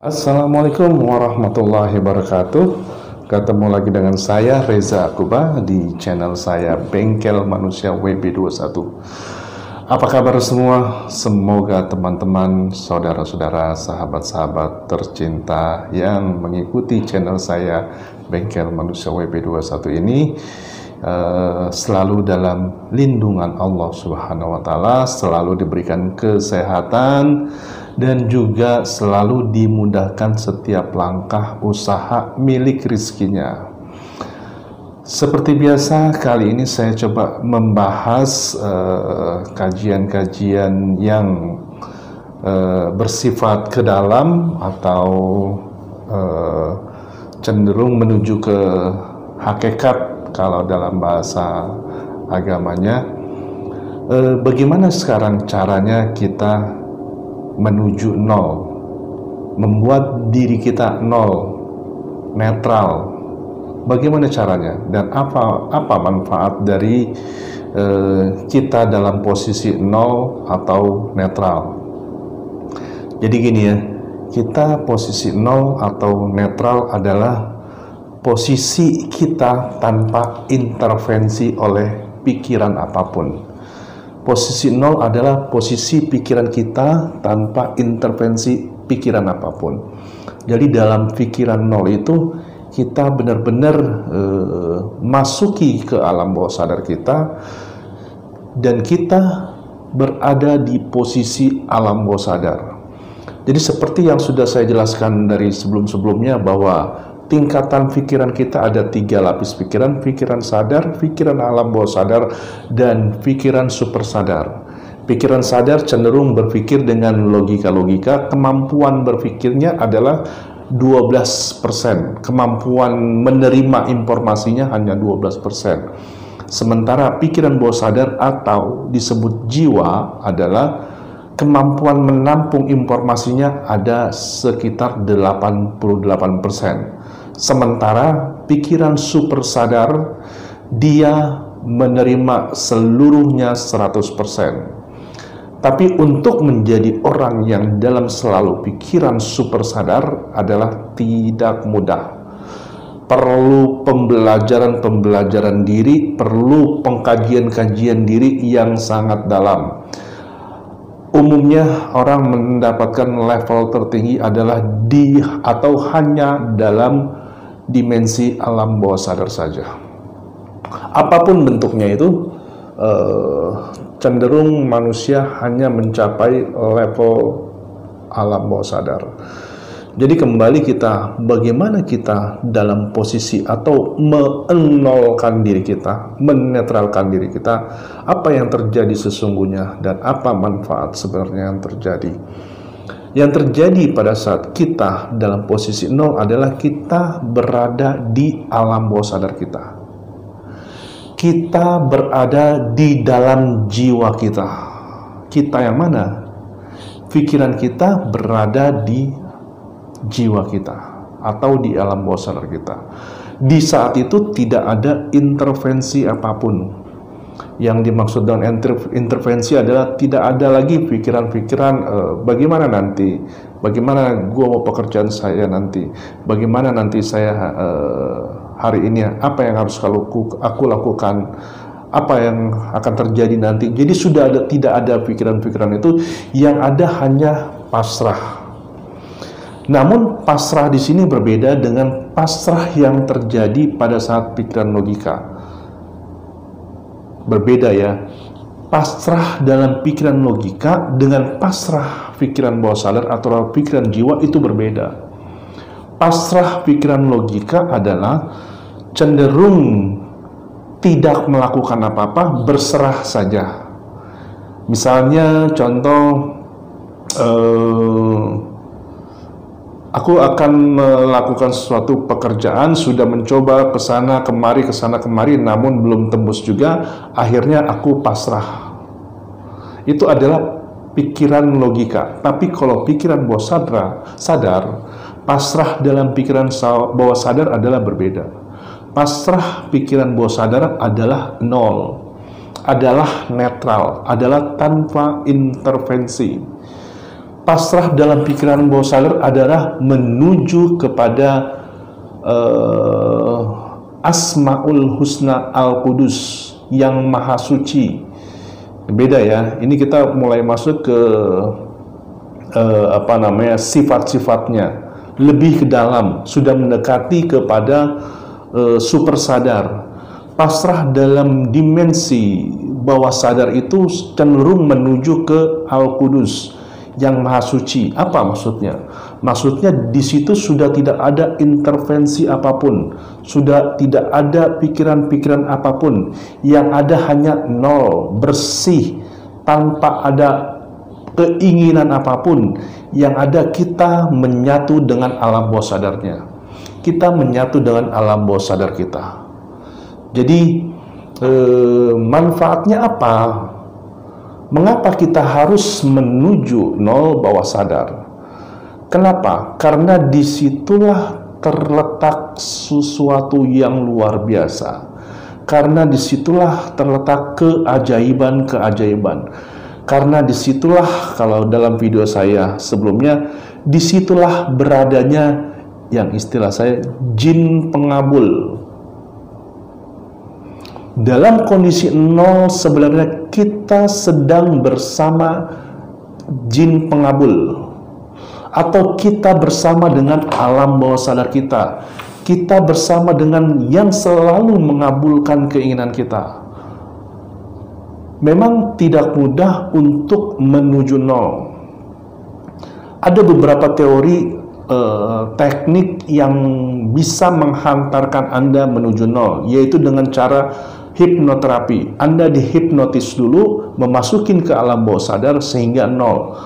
Assalamualaikum warahmatullahi wabarakatuh. Ketemu lagi dengan saya Reza Akuba di channel saya Bengkel Manusia WB21. Apa kabar semua? Semoga teman-teman, saudara-saudara, sahabat-sahabat tercinta yang mengikuti channel saya Bengkel Manusia WB21 ini selalu dalam lindungan Allah Subhanahu wa Ta'ala, selalu diberikan kesehatan dan juga selalu dimudahkan setiap langkah usaha milik rizkinya. Seperti biasa, kali ini saya coba membahas kajian-kajian yang bersifat ke dalam atau cenderung menuju ke hakikat kalau dalam bahasa agamanya. Bagaimana sekarang caranya kita menuju nol, membuat diri kita nol, netral? Bagaimana caranya dan apa manfaat dari kita dalam posisi nol atau netral? Jadi gini ya, kita posisi nol atau netral adalah posisi kita tanpa intervensi oleh pikiran apapun. Posisi nol adalah posisi pikiran kita tanpa intervensi pikiran apapun. Jadi dalam pikiran nol itu kita benar-benar masuki ke alam bawah sadar kita, dan kita berada di posisi alam bawah sadar. Jadi seperti yang sudah saya jelaskan dari sebelum-sebelumnya, bahwa tingkatan pikiran kita ada 3 lapis pikiran: pikiran sadar, pikiran alam bawah sadar, dan pikiran super sadar. Pikiran sadar cenderung berpikir dengan logika-logika, kemampuan berpikirnya adalah 12%, kemampuan menerima informasinya hanya 12%. Sementara pikiran bawah sadar atau disebut jiwa adalah kemampuan menampung informasinya ada sekitar 88%. Sementara pikiran super sadar, dia menerima seluruhnya 100%. Tapi untuk menjadi orang yang dalam selalu pikiran super sadar adalah tidak mudah. Perlu pembelajaran diri, perlu pengkajian diri yang sangat dalam. Umumnya orang mendapatkan level tertinggi adalah atau hanya dalam dimensi alam bawah sadar saja. Apapun bentuknya itu, cenderung manusia hanya mencapai level alam bawah sadar. Jadi kembali kita, bagaimana kita dalam posisi atau menolkan diri kita, menetralkan diri kita, apa yang terjadi sesungguhnya dan apa manfaat sebenarnya yang terjadi. Yang terjadi pada saat kita dalam posisi nol adalah kita berada di alam bawah sadar kita. Kita berada di dalam jiwa kita. Kita yang mana? Pikiran kita berada di jiwa kita atau di alam bawah sadar kita. Di saat itu tidak ada intervensi apapun. Yang dimaksud dengan intervensi adalah tidak ada lagi pikiran-pikiran bagaimana nanti, bagaimana gua mau pekerjaan saya nanti, bagaimana nanti saya hari ini, apa yang harus aku lakukan, apa yang akan terjadi nanti. Jadi tidak ada pikiran-pikiran itu, yang ada hanya pasrah. Namun pasrah di sini berbeda dengan pasrah yang terjadi pada saat pikiran logika. Berbeda ya. Pasrah dalam pikiran logika dengan pasrah pikiran bawah sadar atau pikiran jiwa itu berbeda. Pasrah pikiran logika adalah cenderung tidak melakukan apa-apa, berserah saja. Misalnya contoh, aku akan melakukan suatu pekerjaan, sudah mencoba kesana kemari, namun belum tembus juga, akhirnya aku pasrah. Itu adalah pikiran logika. Tapi kalau pikiran bawah sadar, pasrah dalam pikiran bawah sadar adalah berbeda. Pasrah pikiran bawah sadar adalah nol, adalah netral, adalah tanpa intervensi. Pasrah dalam pikiran bawah sadar adalah menuju kepada Asmaul Husna Al-Qudus, yang maha suci. Beda ya, ini kita mulai masuk ke sifat-sifatnya, lebih ke dalam, sudah mendekati kepada super sadar. Pasrah dalam dimensi bawah sadar itu cenderung menuju ke Al-Qudus, yang maha suci. Apa maksudnya? Maksudnya di situ sudah tidak ada intervensi apapun, sudah tidak ada pikiran-pikiran apapun, yang ada hanya nol, bersih, tanpa ada keinginan apapun. Yang ada kita menyatu dengan alam bawah sadarnya, kita menyatu dengan alam bawah sadar kita. Jadi manfaatnya apa? Mengapa kita harus menuju nol bawah sadar? Kenapa? Karena disitulah terletak sesuatu yang luar biasa. Karena disitulah terletak keajaiban-keajaiban. Karena disitulah, kalau dalam video saya sebelumnya, disitulah beradanya yang istilah saya jin pengabul. Dalam kondisi nol sebenarnya kita sedang bersama jin pengabul, atau kita bersama dengan alam bawah sadar kita. Kita bersama dengan yang selalu mengabulkan keinginan kita. Memang tidak mudah untuk menuju nol. Ada beberapa teori teknik yang bisa menghantarkan Anda menuju nol, yaitu dengan cara hipnoterapi. Anda dihipnotis dulu, memasukin ke alam bawah sadar sehingga nol.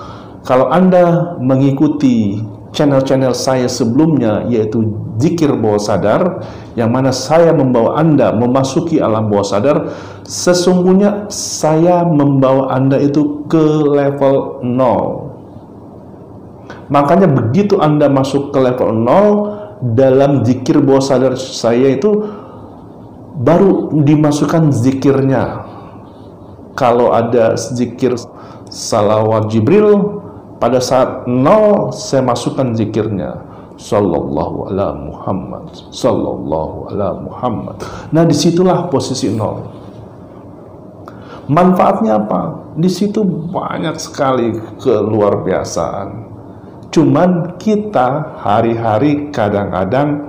Kalau Anda mengikuti channel-channel saya sebelumnya, yaitu zikir bawah sadar, yang mana saya membawa Anda memasuki alam bawah sadar, sesungguhnya saya membawa Anda itu ke level nol. Makanya begitu Anda masuk ke level nol, dalam zikir bawah sadar saya itu baru dimasukkan zikirnya. Kalau ada zikir salawat Jibril, pada saat nol saya masukkan zikirnya, sallallahu ala Muhammad, sallallahu ala Muhammad. Nah, disitulah posisi nol. Manfaatnya apa? Di situ banyak sekali keluar biasaan. Cuman kita hari-hari kadang-kadang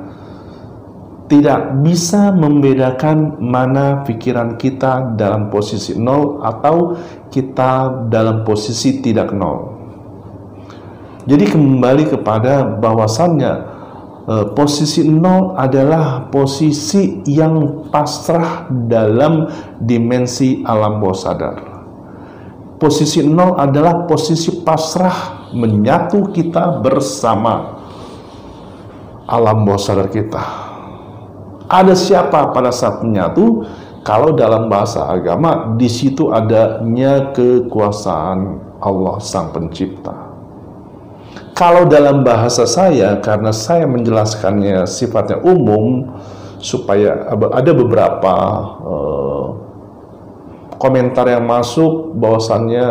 tidak bisa membedakan mana pikiran kita dalam posisi nol atau kita dalam posisi tidak nol. Jadi kembali kepada bahwasannya posisi nol adalah posisi yang pasrah dalam dimensi alam bawah sadar. Posisi nol adalah posisi pasrah, menyatu kita bersama alam bawah sadar kita. Ada siapa pada saat menyatu? Kalau dalam bahasa agama, di situ adanya kekuasaan Allah Sang Pencipta. Kalau dalam bahasa saya, karena saya menjelaskannya sifatnya umum, supaya ada beberapa komentar yang masuk bahwasannya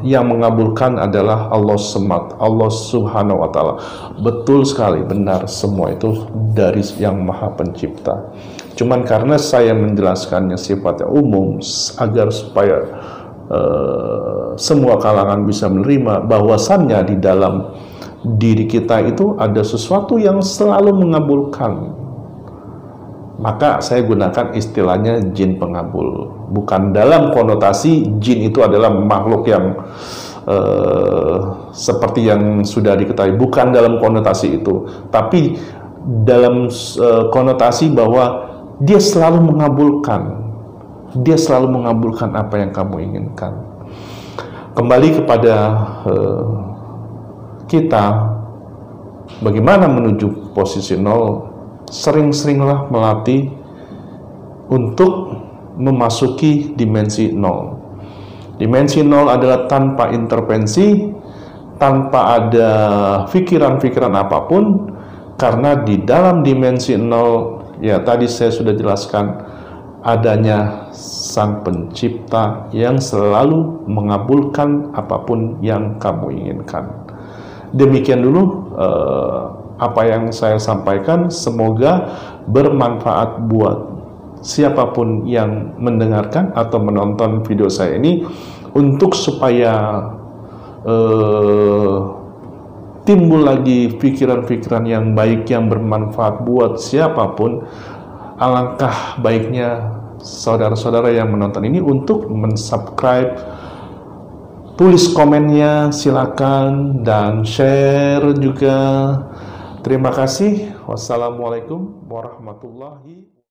yang mengabulkan adalah Allah Samad, Allah Subhanahu wa Ta'ala. Betul sekali, benar, semua itu dari yang Maha Pencipta. Cuman karena saya menjelaskannya sifatnya umum agar supaya semua kalangan bisa menerima bahwasannya di dalam diri kita itu ada sesuatu yang selalu mengabulkan. Maka saya gunakan istilahnya jin pengabul. Bukan dalam konotasi jin itu adalah makhluk yang seperti yang sudah diketahui. Bukan dalam konotasi itu. Tapi dalam konotasi bahwa dia selalu mengabulkan. Dia selalu mengabulkan apa yang kamu inginkan. Kembali kepada kita, bagaimana menuju posisi nol? Sering-seringlah melatih untuk memasuki dimensi nol. Dimensi nol adalah tanpa intervensi, tanpa ada pikiran-pikiran apapun, karena di dalam dimensi nol, ya tadi saya sudah jelaskan, adanya Sang Pencipta yang selalu mengabulkan apapun yang kamu inginkan. Demikian dulu apa yang saya sampaikan, semoga bermanfaat buat siapapun yang mendengarkan atau menonton video saya ini, untuk supaya timbul lagi pikiran-pikiran yang baik yang bermanfaat buat siapapun. Alangkah baiknya saudara-saudara yang menonton ini untuk mensubscribe, tulis komennya silakan, dan share juga. Terima kasih. Wassalamualaikum warahmatullahi wabarakatuh.